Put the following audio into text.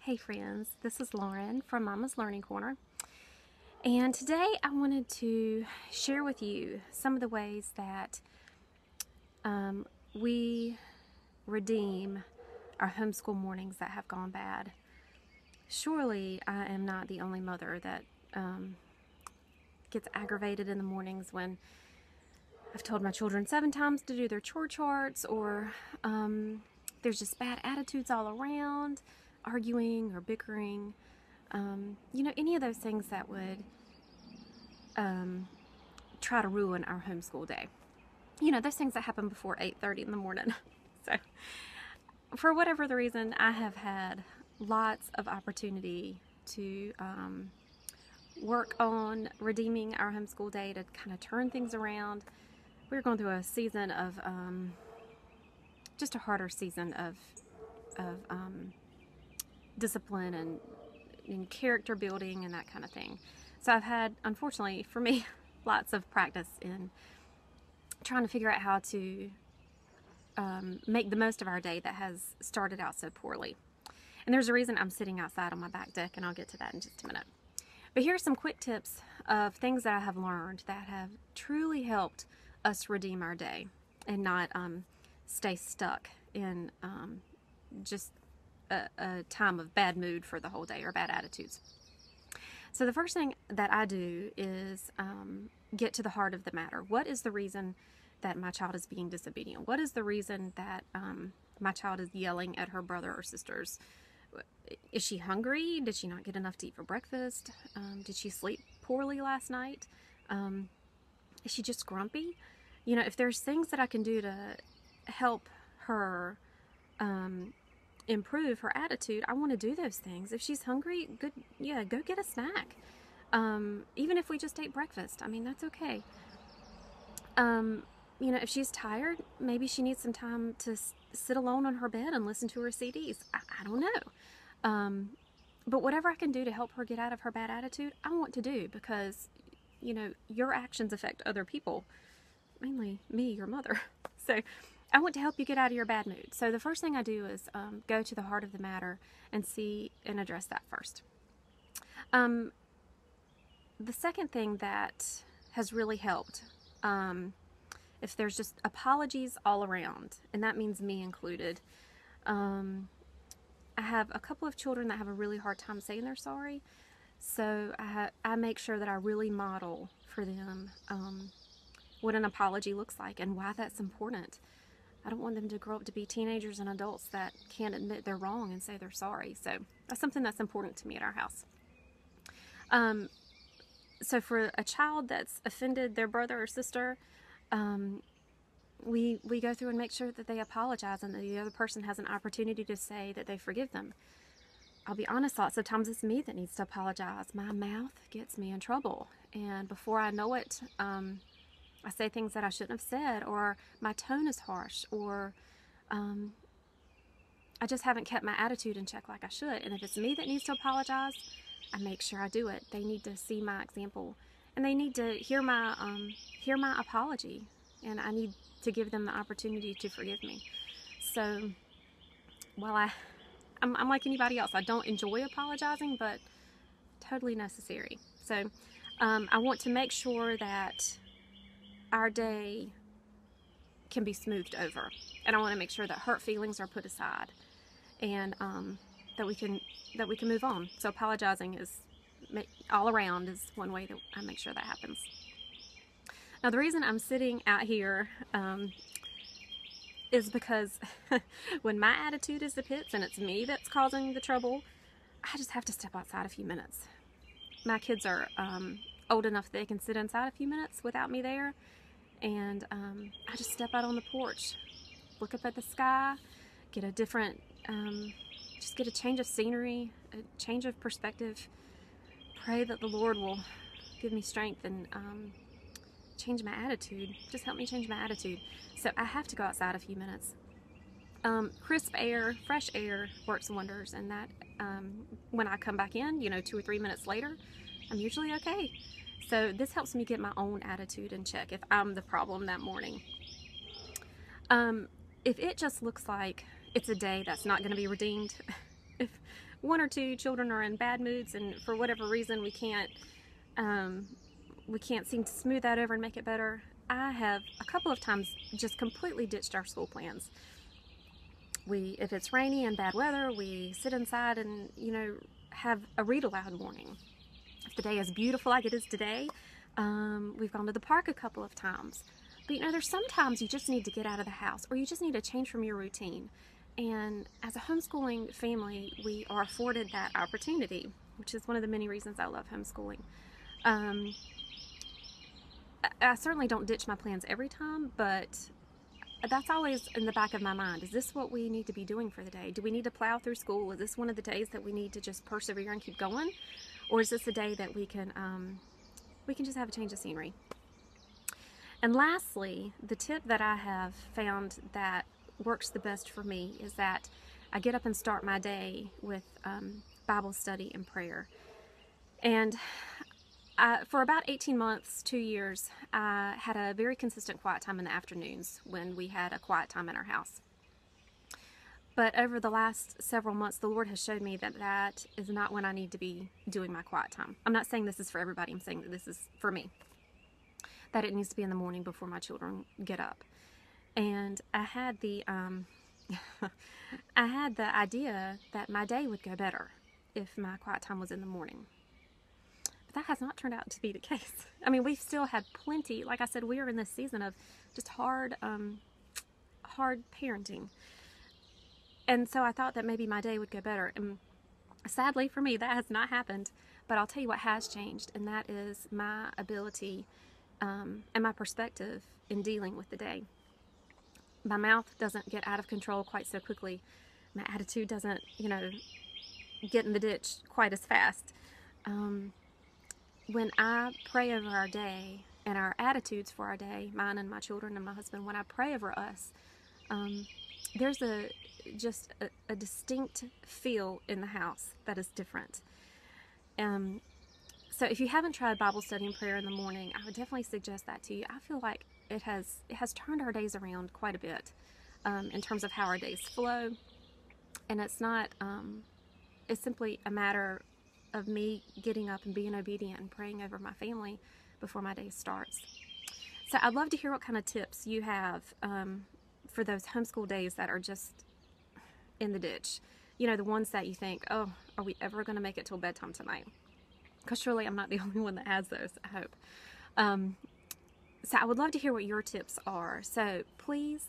Hey friends, this is Lauren from Mama's Learning Corner, and today I wanted to share with you some of the ways that we redeem our homeschool mornings that have gone bad. Surely I am not the only mother that gets aggravated in the mornings when I've told my children 7 times to do their chore charts, or there's just bad attitudes all around, arguing or bickering, any of those things that would try to ruin our homeschool day. Those things that happen before 8:30 in the morning. So for whatever the reason, I have had lots of opportunity to work on redeeming our homeschool day, to kind of turn things around. We're going through a season of just a harder season of discipline and character building and that kind of thing. So I've had, unfortunately for me, lots of practice in trying to figure out how to make the most of our day that has started out so poorly. And there's a reason I'm sitting outside on my back deck, and I'll get to that in just a minute. But here's some quick tips of things that I have learned that have truly helped us redeem our day and not stay stuck in just a time of bad mood for the whole day or bad attitudes. So the first thing that I do is get to the heart of the matter. What is the reason that my child is being disobedient? What is the reason that my child is yelling at her brother or sisters? Is she hungry? Did she not get enough to eat for breakfast? Did she sleep poorly last night? Is she just grumpy? If there's things that I can do to help her improve her attitude, I want to do those things. If she's hungry, good, yeah, go get a snack. Even if we just ate breakfast, that's okay. If she's tired, maybe she needs some time to sit alone on her bed and listen to her CDs. I don't know. But whatever I can do to help her get out of her bad attitude, I want to do, because, your actions affect other people, mainly me, your mother. So I want to help you get out of your bad mood. So the first thing I do is go to the heart of the matter and see and address that first. The second thing that has really helped, if there's just apologies all around, and that means me included. I have a couple of children that have a really hard time saying they're sorry, so I make sure that I really model for them what an apology looks like and why that's important. I don't want them to grow up to be teenagers and adults that can't admit they're wrong and say they're sorry. So that's something that's important to me at our house. So for a child that's offended their brother or sister, we go through and make sure that they apologize and that the other person has an opportunity to say that they forgive them. I'll be honest, lots of times it's me that needs to apologize. My mouth gets me in trouble, and before I know it, I say things that I shouldn't have said, or my tone is harsh, or I just haven't kept my attitude in check like I should. And if it's me that needs to apologize, I make sure I do it. They need to see my example, and they need to hear my apology, and I need to give them the opportunity to forgive me. So while I'm like anybody else, I don't enjoy apologizing, but totally necessary. So I want to make sure that our day can be smoothed over, and I want to make sure that hurt feelings are put aside, and that we can move on. So apologizing is all around is one way that I make sure that happens. Now the reason I'm sitting out here is because when my attitude is the pits and it's me that's causing the trouble, I just have to step outside a few minutes. My kids are old enough that they can sit inside a few minutes without me there, and I just step out on the porch, look up at the sky, get a different, just get a change of scenery, a change of perspective, pray that the Lord will give me strength and change my attitude. Just help me change my attitude. So I have to go outside a few minutes. Crisp air, fresh air works wonders, and that when I come back in, 2 or 3 minutes later, I'm usually okay. So this helps me get my own attitude in check if I'm the problem that morning. If it just looks like it's a day that's not going to be redeemed, if one or two children are in bad moods, and for whatever reason we can't seem to smooth that over and make it better, I have a couple of times just completely ditched our school plans. If it's rainy and bad weather, we sit inside and, have a read aloud morning. If the day is beautiful like it is today, we've gone to the park a couple of times. But there's sometimes you just need to get out of the house, or you just need to change from your routine. And as a homeschooling family, we are afforded that opportunity, which is one of the many reasons I love homeschooling. I certainly don't ditch my plans every time, but that's always in the back of my mind. Is this what we need to be doing for the day? Do we need to plow through school? Is this one of the days that we need to just persevere and keep going? Or is this a day that we can just have a change of scenery? And lastly, the tip that I have found that works the best for me is that I get up and start my day with Bible study and prayer. And for about 18 months, 2 years, I had a very consistent quiet time in the afternoons when we had a quiet time in our house. But over the last several months, the Lord has showed me that that is not when I need to be doing my quiet time. I'm not saying this is for everybody. I'm saying that this is for me. That it needs to be in the morning before my children get up. And I had the I had the idea that my day would go better if my quiet time was in the morning. But that has not turned out to be the case. I mean, we've still had plenty. Like I said, we are in this season of just hard parenting. And so I thought that maybe my day would go better. And sadly for me, that has not happened. But I'll tell you what has changed, and that is my ability and my perspective in dealing with the day. My mouth doesn't get out of control quite so quickly. My attitude doesn't, get in the ditch quite as fast. When I pray over our day and our attitudes for our day, mine and my children and my husband, when I pray over us, there's just a distinct feel in the house that is different. So if you haven't tried Bible study and prayer in the morning, I would definitely suggest that to you. I feel like it has turned our days around quite a bit in terms of how our days flow. And it's not, it's simply a matter of me getting up and being obedient and praying over my family before my day starts. So I'd love to hear what kind of tips you have for those homeschool days that are just in the ditch. The ones that you think, oh, are we ever going to make it till bedtime tonight? Because surely I'm not the only one that has those, I hope. So I would love to hear what your tips are. So please